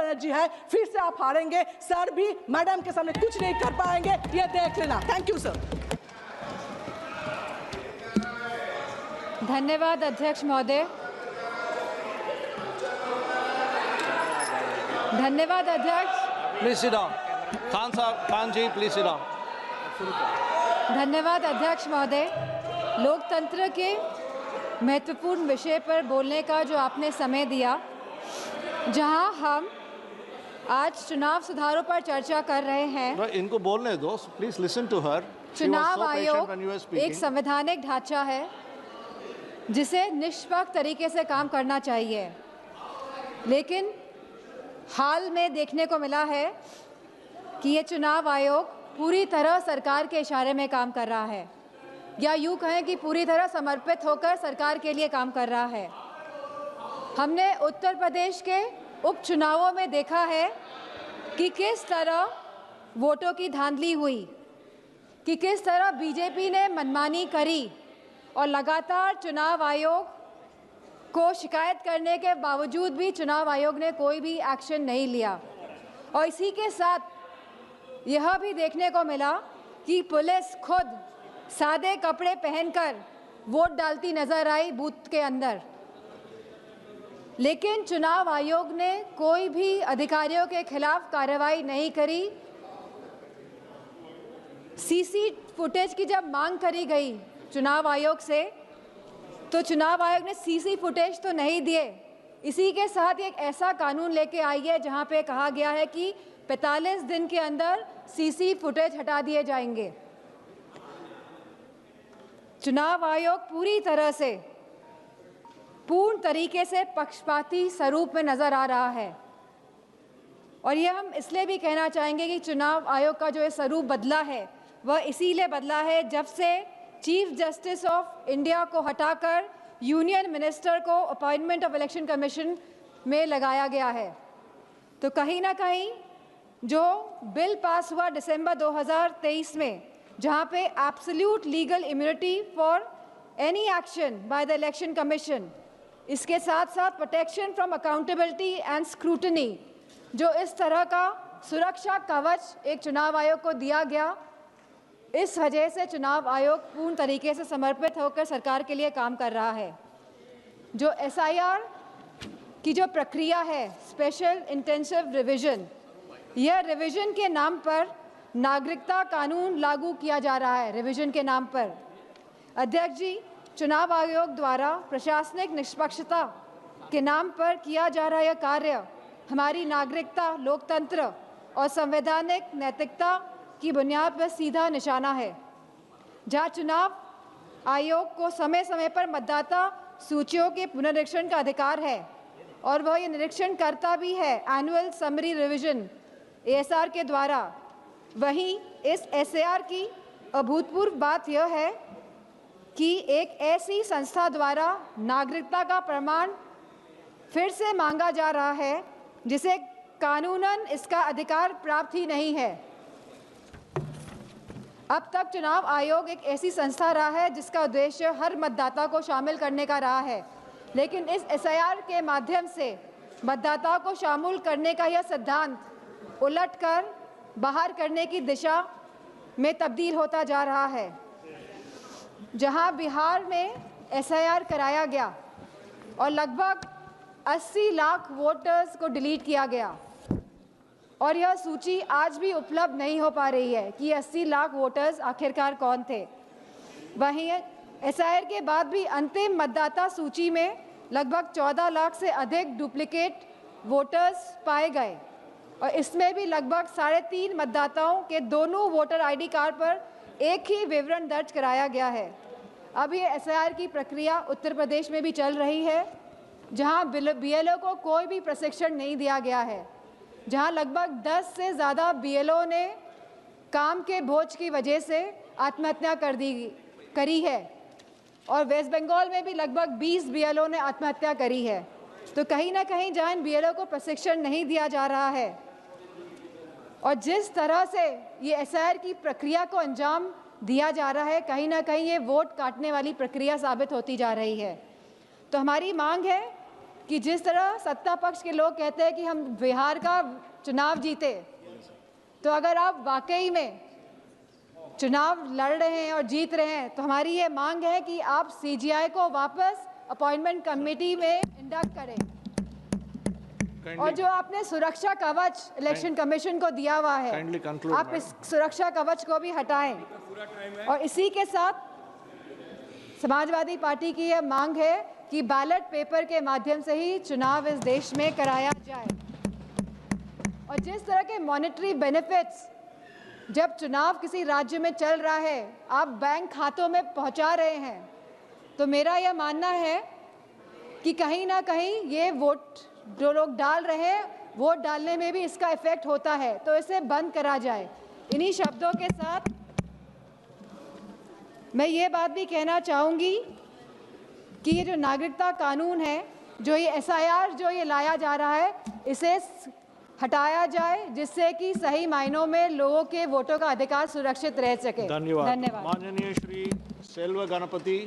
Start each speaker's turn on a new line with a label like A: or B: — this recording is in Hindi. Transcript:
A: बनर्जी है, फिर से आप हारेंगे सर, भी मैडम के सामने कुछ नहीं कर पाएंगे, ये देख लेना। Thank you sir.
B: धन्यवाद अध्यक्ष महोदय। धन्यवाद अध्यक्ष।
C: Please sit down. खान साहब, Khan ji please sit down.
B: धन्यवाद अध्यक्ष महोदय। लोकतंत्र के महत्वपूर्ण विषय पर बोलने का जो आपने समय दिया, जहां हम आज चुनाव सुधारों पर चर्चा कर रहे हैं।
C: इनको बोलने दो, प्लीज लिसन टू हर।
B: चुनाव आयोग एक संवैधानिक ढांचा है जिसे निष्पक्ष तरीके से काम करना चाहिए, लेकिन हाल में देखने को मिला है कि ये चुनाव आयोग पूरी तरह सरकार के इशारे में काम कर रहा है, या यूँ कहें कि पूरी तरह समर्पित होकर सरकार के लिए काम कर रहा है। हमने उत्तर प्रदेश के उपचुनावों में देखा है कि किस तरह वोटों की धांधली हुई, कि किस तरह बीजेपी ने मनमानी करी और लगातार चुनाव आयोग को शिकायत करने के बावजूद भी चुनाव आयोग ने कोई भी एक्शन नहीं लिया। और इसी के साथ यह भी देखने को मिला कि पुलिस खुद सादे कपड़े पहनकर वोट डालती नजर आई बूथ के अंदर, लेकिन चुनाव आयोग ने कोई भी अधिकारियों के खिलाफ कार्रवाई नहीं करी। सीसी फुटेज की जब मांग करी गई चुनाव आयोग से, तो चुनाव आयोग ने सीसी फुटेज तो नहीं दिए। इसी के साथ एक ऐसा कानून लेके आई है जहां पे कहा गया है कि 45 दिन के अंदर सीसी फुटेज हटा दिए जाएंगे। चुनाव आयोग पूरी तरह से पूर्ण तरीके से पक्षपाती स्वरूप में नजर आ रहा है, और ये हम इसलिए भी कहना चाहेंगे कि चुनाव आयोग का जो ये स्वरूप बदला है वह इसीलिए बदला है जब से चीफ जस्टिस ऑफ इंडिया को हटाकर यूनियन मिनिस्टर को अपॉइंटमेंट ऑफ इलेक्शन कमीशन में लगाया गया है। तो कहीं ना कहीं जो बिल पास हुआ दिसंबर 2023 में, जहां पे absolute legal immunity for any action by the election commission, इसके साथ साथ protection from accountability and scrutiny, जो इस तरह का सुरक्षा कवच एक चुनाव आयोग को दिया गया, इस वजह से चुनाव आयोग पूर्ण तरीके से समर्पित होकर सरकार के लिए काम कर रहा है। जो SIR की जो प्रक्रिया है, स्पेशल इंटेंसिव रिवीजन, यह रिवीजन के नाम पर नागरिकता कानून लागू किया जा रहा है। रिवीजन के नाम पर अध्यक्ष जी, चुनाव आयोग द्वारा प्रशासनिक निष्पक्षता के नाम पर किया जा रहा यह कार्य हमारी नागरिकता, लोकतंत्र और संवैधानिक नैतिकता की बुनियाद पर सीधा निशाना है। जहां चुनाव आयोग को समय समय पर मतदाता सूचियों के पुनरीक्षण का अधिकार है और वह ये निरीक्षण करता भी है एनुअल समरी रिवीजन ASR के द्वारा, वहीं इस SAR की अभूतपूर्व बात यह है कि एक ऐसी संस्था द्वारा नागरिकता का प्रमाण फिर से मांगा जा रहा है जिसे कानूनन इसका अधिकार प्राप्त ही नहीं है। अब तक चुनाव आयोग एक ऐसी संस्था रहा है जिसका उद्देश्य हर मतदाता को शामिल करने का रहा है, लेकिन इस SIR के माध्यम से मतदाताओं को शामिल करने का यह सिद्धांत उलटकर बाहर करने की दिशा में तब्दील होता जा रहा है। जहां बिहार में SIR कराया गया और लगभग 80 लाख वोटर्स को डिलीट किया गया, और यह सूची आज भी उपलब्ध नहीं हो पा रही है कि 80 लाख वोटर्स आखिरकार कौन थे। वहीं SIR के बाद भी अंतिम मतदाता सूची में लगभग 14 लाख से अधिक डुप्लीकेट वोटर्स पाए गए, और इसमें भी लगभग 3.5 मतदाताओं के दोनों वोटर ID कार्ड पर एक ही विवरण दर्ज कराया गया है। अब ये SIR की प्रक्रिया उत्तर प्रदेश में भी चल रही है, जहां BLO को कोई भी प्रशिक्षण नहीं दिया गया है, जहां लगभग 10 से ज़्यादा BLO ने काम के बोझ की वजह से आत्महत्या करी है, और वेस्ट बंगाल में भी लगभग 20 BLO ने आत्महत्या करी है। तो कहीं ना कहीं जहां इन BLO को प्रशिक्षण नहीं दिया जा रहा है और जिस तरह से ये SIR की प्रक्रिया को अंजाम दिया जा रहा है, कहीं ना कहीं ये वोट काटने वाली प्रक्रिया साबित होती जा रही है। तो हमारी मांग है कि जिस तरह सत्ता पक्ष के लोग कहते हैं कि हम बिहार का चुनाव जीते, तो अगर आप वाकई में चुनाव लड़ रहे हैं और जीत रहे हैं तो हमारी ये मांग है कि आप सीजीआई को वापस अपॉइंटमेंट कमेटी में इंडक्ट करें। और जो आपने सुरक्षा कवच इलेक्शन कमीशन को दिया हुआ है, आप इस सुरक्षा कवच को भी हटाएं। और इसी के साथ समाजवादी पार्टी की यह मांग है कि बैलेट पेपर के माध्यम से ही चुनाव इस देश में कराया जाए। और जिस तरह के मॉनेटरी बेनिफिट्स जब चुनाव किसी राज्य में चल रहा है आप बैंक खातों में पहुंचा रहे हैं, तो मेरा यह मानना है कि कहीं ना कहीं ये वोट जो लोग डाल रहे हैं, वोट डालने में भी इसका इफेक्ट होता है, तो इसे बंद करा जाए। इन्हीं शब्दों के साथ मैं ये बात भी कहना चाहूँगी कि ये जो नागरिकता कानून है, जो ये SIR जो ये लाया जा रहा है, इसे हटाया जाए, जिससे कि सही मायनों में लोगों के वोटों का अधिकार सुरक्षित रह सके।
C: धन्यवाद।
B: धन्यवाद।
C: माननीय श्री सेल्व गणपति।